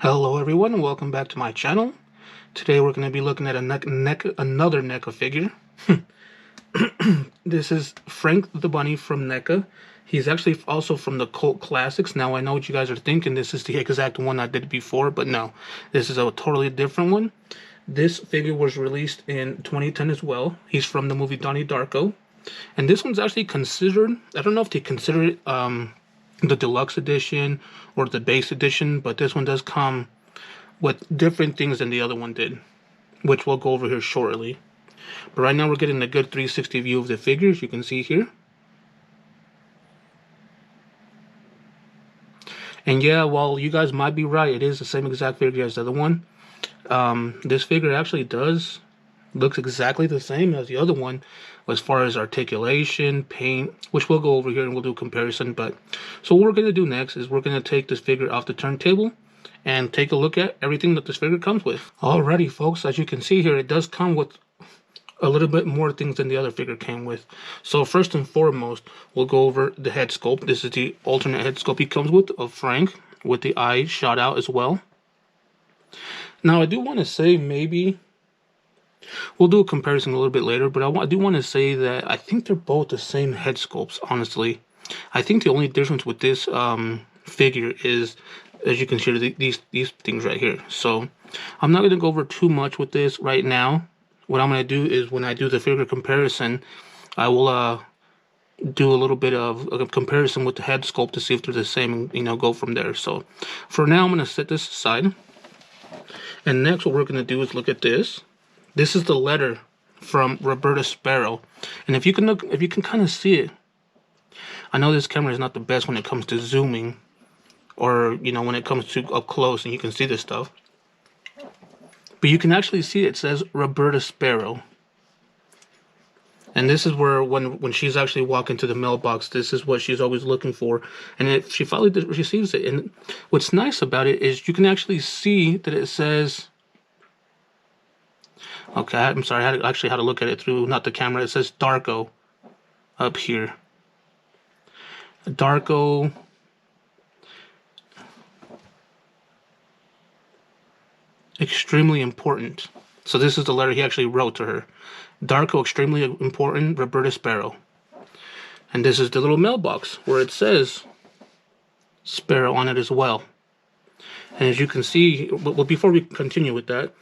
Hello everyone, welcome back to my channel. Today we're going to be looking at another NECA figure. This is Frank the Bunny from NECA. He's actually also from the Cult Classics. Now I know what you guys are thinking, this is the exact one I did before, but no. This is a totally different one. This figure was released in 2010 as well. He's from the movie Donnie Darko. And this one's actually considered, I don't know if they consider it the deluxe edition or the base edition, but this one does come with different things than the other one did, which we'll go over here shortly. But right now we're getting a good 360 view of the figures, you can see here. And yeah, while you guys might be right, it is the same exact figure as the other one. This figure actually looks exactly the same as the other one as far as articulation, paint, which we'll go over here and we'll do a comparison. But so what we're going to do next is we're going to take this figure off the turntable and take a look at everything that this figure comes with. Alrighty folks, as you can see here, it does come with a little bit more things than the other figure came with. So first and foremost, we'll go over the head sculpt. This is the alternate head sculpt he comes with of Frank, with the eye shot out as well. Now I do want to say, maybe we'll do a comparison a little bit later, but I do want to say that I think they're both the same head sculpts, honestly. I think the only difference with this figure is, as you can see, these things right here. So I'm not going to go over too much with this right now. What I'm going to do is, when I do the figure comparison, I will do a little bit of a comparison with the head sculpt to see if they're the same, and go from there. So for now, I'm going to set this aside. And next, what we're going to do is look at this. This is the letter from Roberta Sparrow, and if you can kind of see it. I know this camera is not the best when it comes to zooming, or when it comes to up close, and you can see this stuff. But you can actually see it says Roberta Sparrow, and this is where when she's actually walking to the mailbox, this is what she's always looking for, and if she finally receives it. And what's nice about it is you can actually see that it says. Okay, I'm sorry, I actually had to look at it through, not the camera. It says Darko up here. Darko. Extremely important. So this is the letter he actually wrote to her. Darko, extremely important, Roberta Sparrow. And this is the little mailbox where it says Sparrow on it as well. And as you can see, well, before we continue with that,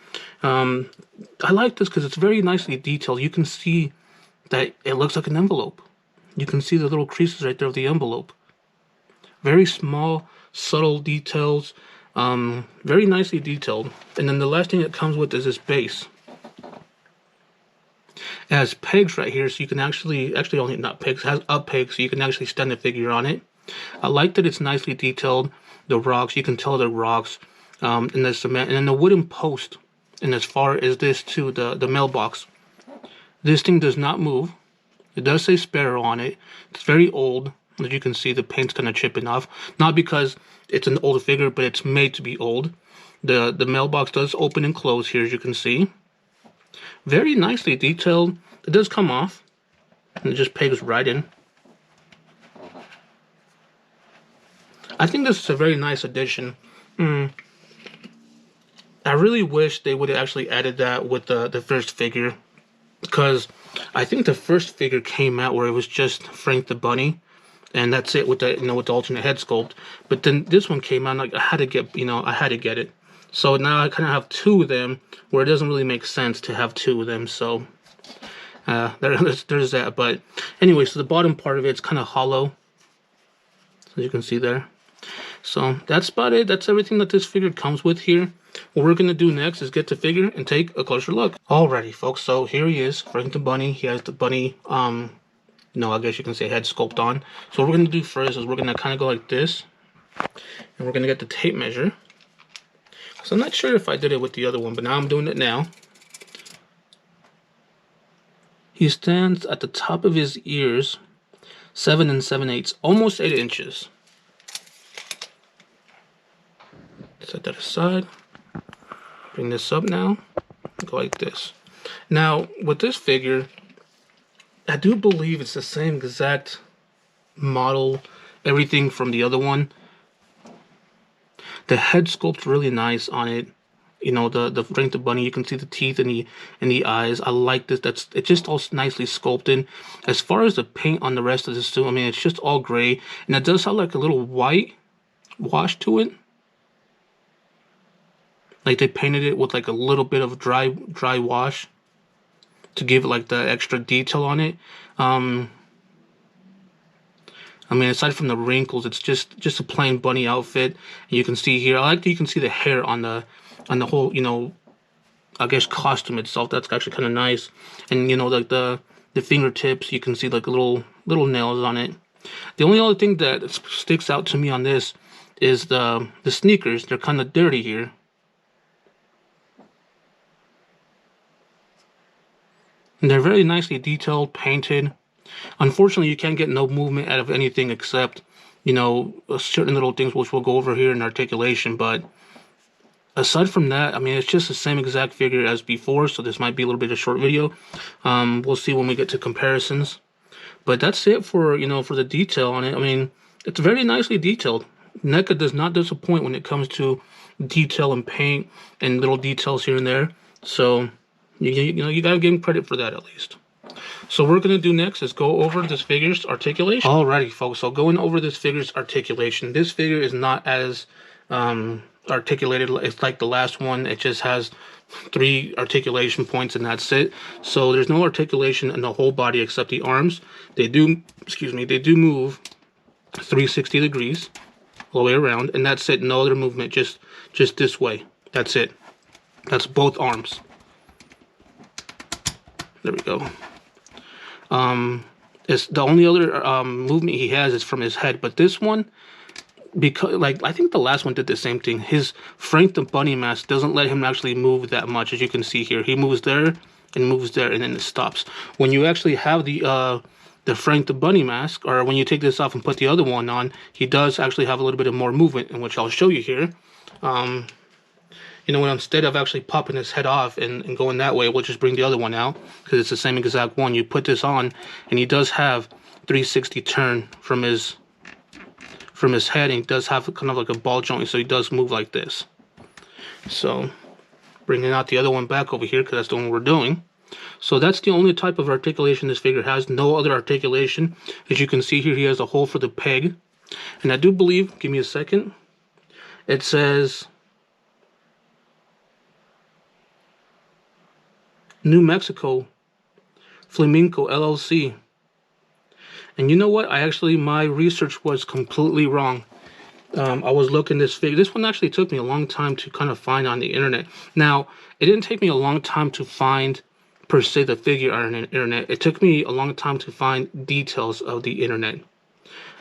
I like this because it's very nicely detailed. You can see that it looks like an envelope. You can see the little creases right there of the envelope. Very small, subtle details, very nicely detailed. And then the last thing it comes with is this base. It has pegs right here, so you can actually only not pegs, it has up pegs, so you can actually stand the figure on it. I like that it's nicely detailed. The rocks, you can tell they're rocks, and the cement, and then the wooden post. And as far as this too, the mailbox, this thing does not move. It does say Sparrow on it. It's very old. As you can see, the paint's kind of chipping off. Not because it's an old figure, but it's made to be old. The mailbox does open and close here, as you can see. Very nicely detailed. It does come off, and it just pegs right in. I think this is a very nice addition. I really wish they would have actually added that with the first figure, because I think the first figure came out where it was just Frank the Bunny, and that's it with the with the alternate head sculpt. But then this one came out, like I had to get it. So now I kind of have two of them, where it doesn't really make sense to have two of them. So there's that. But anyway, so the bottom part of it's kind of hollow, as you can see there. So that's about it. That's everything that this figure comes with here. What we're going to do next is get the figure and take a closer look. Alrighty, folks. So here he is, Frank the Bunny. He has the bunny, I guess you can say head sculpt on. So what we're going to do first is we're going to kind of go like this. And we're going to get the tape measure. So I'm not sure if I did it with the other one, but now I'm doing it now. He stands at the top of his ears, 7 7/8, almost 8 inches. Set that aside. Bring this up now. Go like this. Now, with this figure, I do believe it's the same exact model, everything from the other one. The head sculpt's really nice on it. You know, the Frank the Bunny, you can see the teeth and the eyes. I like this. It's just all nicely sculpted. As far as the paint on the rest of the suit, I mean, it's just all gray, and it does have like a little white wash to it. Like they painted it with like a little bit of dry wash to give it like the extra detail on it. I mean, aside from the wrinkles, it's just a plain bunny outfit. And you can see here, I like that you can see the hair on the whole, you know, I guess costume itself. That's actually kind of nice. And you know, like the fingertips, you can see like little nails on it. The only other thing that sticks out to me on this is the sneakers. They're kind of dirty here. And they're very nicely detailed, painted. Unfortunately, you can't get no movement out of anything except, you know, certain little things which we'll go over here in articulation. But aside from that, I mean, it's just the same exact figure as before, so this might be a little bit of a short video. We'll see when we get to comparisons. But that's it for, you know, for the detail on it. I mean, it's very nicely detailed. NECA does not disappoint when it comes to detail and paint and little details here and there. So, you know, you gotta give him credit for that at least. So what we're going to do next is go over this figure's articulation. Alrighty, folks, so going over this figure's articulation. This figure is not as articulated. It's like the last one. It just has 3 articulation points and that's it. So there's no articulation in the whole body except the arms. They do, excuse me, they do move 360 degrees all the way around, and that's it. No other movement, just this way. That's it. That's both arms. There we go. It's the only other movement he has is from his head, but this one, because like I think the last one did the same thing. His Frank the Bunny mask doesn't let him actually move that much, as you can see here. He moves there and moves there, and then it stops. When you actually have the Frank the Bunny mask, or when you take this off and put the other one on, he does actually have a little bit of more movement, in which I'll show you here. You know, when instead of actually popping his head off and going that way, we'll just bring the other one out, because it's the same exact one. You put this on, and he does have 360 turn from his head, and he does have kind of like a ball joint, so he does move like this. So, bringing out the other one back over here, because that's the one we're doing. So that's the only type of articulation this figure has. No other articulation. As you can see here, he has a hole for the peg. And I do believe, give me a second, it says New Mexico Flamenco LLC. And you know what? My research was completely wrong. I was looking this figure. This one actually took me a long time to kind of find on the internet. Now, it didn't take me a long time to find, per se, the figure on the internet. It took me a long time to find details of the internet.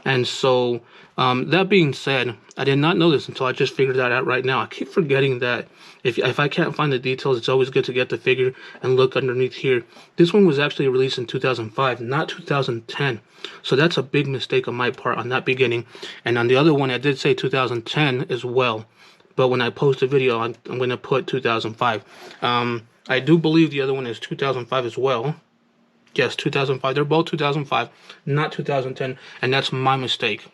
And so, that being said, I did not know this until I just figured that out right now. I keep forgetting that if I can't find the details, it's always good to get the figure and look underneath here. This one was actually released in 2005, not 2010. So that's a big mistake on my part on that beginning. And on the other one, I did say 2010 as well. But when I post a video, I'm going to put 2005. I do believe the other one is 2005 as well. Yes, 2005. They're both 2005, not 2010, and that's my mistake.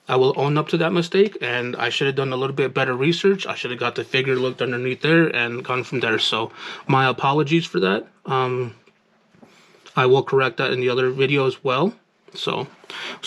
I will own up to that mistake, and I should have done a little bit better research. I should have got the figure, looked underneath there, and gone from there. So my apologies for that. I will correct that in the other video as well. So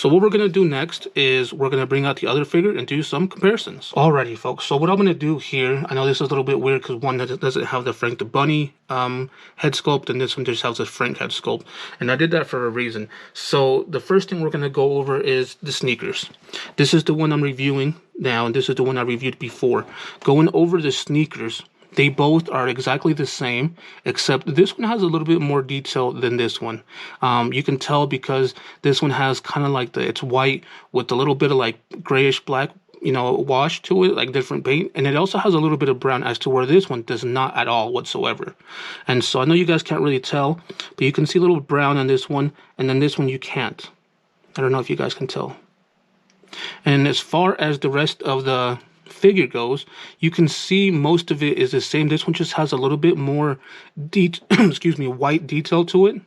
what we're going to do next is we're going to bring out the other figure and do some comparisons. Alrighty, folks. So what I'm going to do here, I know this is a little bit weird because one doesn't have the Frank the Bunny head sculpt, and this one just has the Frank head sculpt. And I did that for a reason. So the first thing we're going to go over is the sneakers. This is the one I'm reviewing now, and this is the one I reviewed before. Going over the sneakers, they both are exactly the same, except this one has a little bit more detail than this one. You can tell because this one has kind of like it's white with a little bit of like grayish black, you know, wash to it, like different paint. And it also has a little bit of brown, as to where this one does not at all whatsoever. And so I know you guys can't really tell, but you can see a little brown on this one, and then this one you can't. I don't know if you guys can tell. And as far as the rest of the figure goes, you can see most of it is the same. This one just has a little bit more white detail to it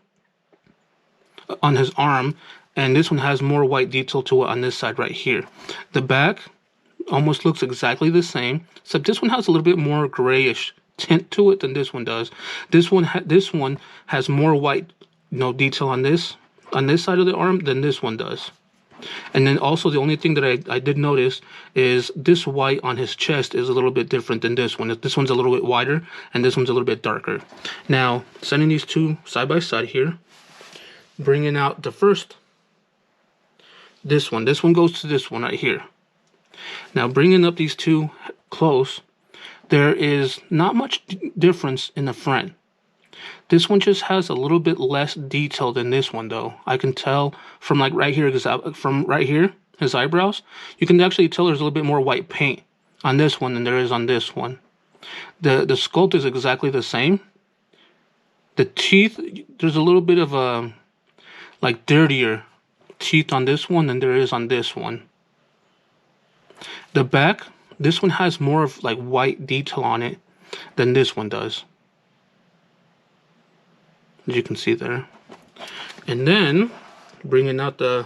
on his arm, and this one has more white detail to it on this side right here. The back, almost looks exactly the same, except this one has a little bit more grayish tint to it than this one does. This one has more white, detail on this side of the arm than this one does. And then also the only thing that I did notice is this white on his chest is a little bit different than this one. This one's a little bit wider and this one's a little bit darker. Now, sending these two side by side here, bringing out the first, this one goes to this one right here. Now, bringing up these two close, there is not much difference in the front. This one just has a little bit less detail than this one, though. I can tell from like right here, from right here, his eyebrows, you can actually tell there's a little bit more white paint on this one than there is on this one. The sculpt is exactly the same. The teeth, there's a little bit of a like dirtier teeth on this one than there is on this one. The back, this one has more of like white detail on it than this one does, as you can see there. And then bringing out the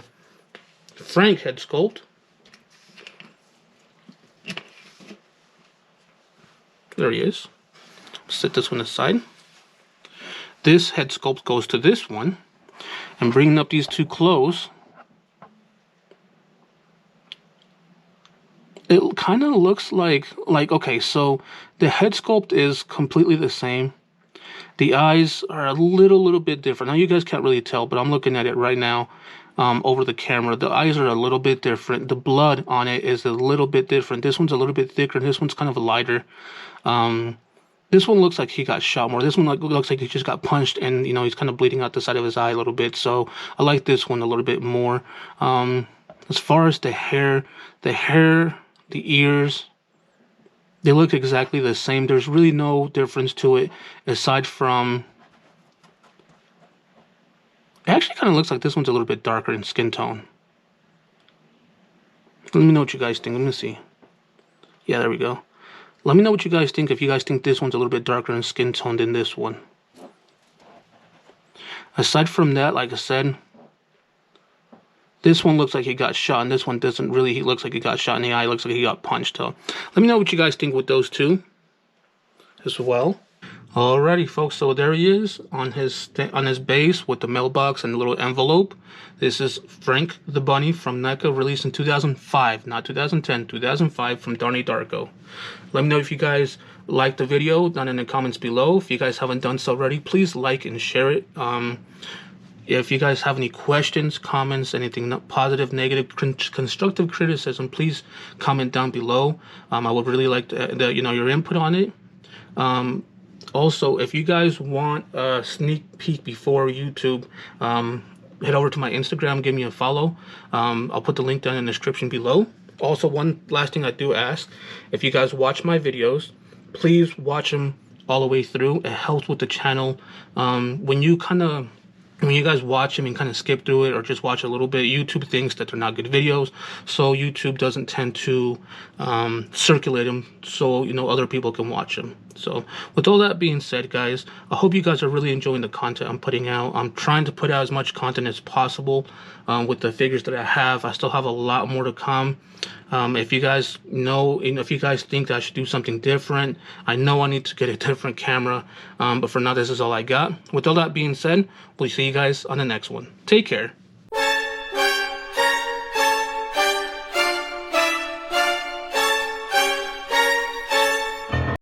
Frank head sculpt. There he is. Set this one aside. This head sculpt goes to this one, and bringing up these two close, it kind of looks like okay, so the head sculpt is completely the same. The eyes are a little bit different. Now you guys can't really tell, but I'm looking at it right now over the camera. The eyes are a little bit different. The blood on it is a little bit different. This one's a little bit thicker, and this one's kind of lighter. This one looks like he got shot more. This one looks like he just got punched, and he's kind of bleeding out the side of his eye a little bit. So I like this one a little bit more. As far as the hair, the ears, they look exactly the same. There's really no difference to it, aside from, it actually kind of looks like this one's a little bit darker in skin tone. Let me know what you guys think. Let me see. Yeah, there we go. Let me know what you guys think, if you guys think this one's a little bit darker in skin tone than this one. Aside from that, like I said, this one looks like he got shot, and this one doesn't really. He looks like he got shot in the eye. It looks like he got punched. So let me know what you guys think with those two as well. Alrighty, folks. So there he is on his base with the mailbox and the little envelope. This is Frank the Bunny from NECA, released in 2005, not 2010, 2005, from Donnie Darko. Let me know if you guys liked the video down in the comments below. If you guys haven't done so already, please like and share it. If you guys have any questions, comments, anything positive, negative, constructive criticism, please comment down below. I would really like your input on it. Also, if you guys want a sneak peek before YouTube, head over to my Instagram, give me a follow. I'll put the link down in the description below. Also, one last thing I do ask, if you guys watch my videos, please watch them all the way through. It helps with the channel. When you guys watch them and kind of skip through it or just watch a little bit, YouTube thinks that they're not good videos, so YouTube doesn't tend to circulate them so other people can watch them. So with all that being said, guys, I hope you guys are really enjoying the content I'm putting out. I'm trying to put out as much content as possible with the figures that I have. I still have a lot more to come. If you guys know, if you guys think that I should do something different, I know I need to get a different camera, but for now, this is all I got. With all that being said, we'll see you guys on the next one. Take care.